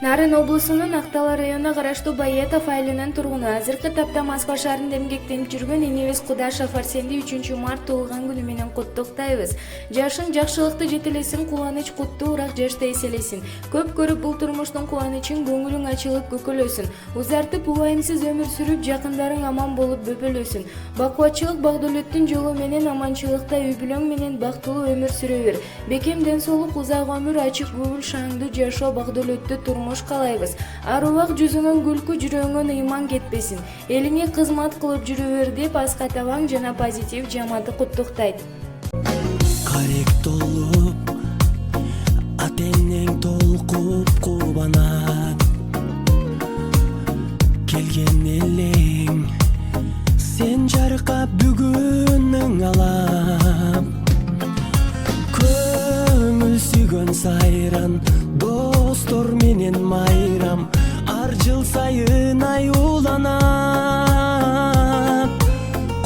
Нарын облусунун Актала районуна караштуу Баетов айылынын тургуну азыркы тапта Москва шаарында эмгектенип жүргөн энебиз Кудашев Арсенди 3-март туулган күнү менен куттуктайбыз. Жашың жакшылыкты жетелесин, кубаныч куттуураак жашта эселесин. Көп көрүп бул турмуштун кубанычын, көңүлүң ачылып көкөлөсүн. Узартып убайымсыз өмүр сүрүп, жакындарың аман болуп бөпөлөсүн. Бакубатчылык багдөлөттүн жолу менен аманчылыкта үй бүлөң менен бактылуу өмүр сүрө бер. Бекем ден соолук, узак өмүр, ачык көңүл, шаңдуу жашоо, багдөлөттүү турмуш каалайбыз. Ар убак жүзүңөн күлкү, жүрөгүңөн ыйман кетпесин. Элиңе кызмат кылып жүрө бер деп Аскат Абаң жана Позитив жамааты куттуктайт. Карек толуп, атеңнең толкуп кубанат. Келген элең, сен жаркап бүгүнүң алам. Көңүл сүйгөн сайран, достор менен майрам, ар жыл сайын аюуланат.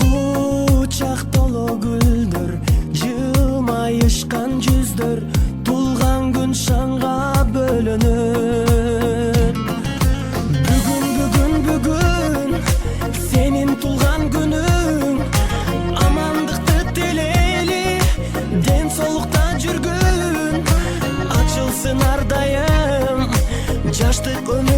Кучак толо гүлдөр, жылмайышкан жүздөр, тулган күн шаңга бөлөнөт. Бүгүн сенин тулган күнүң, амандыкты телели, ден соолукта жүргүн, ачылсын ар дайым жаштык өмүр.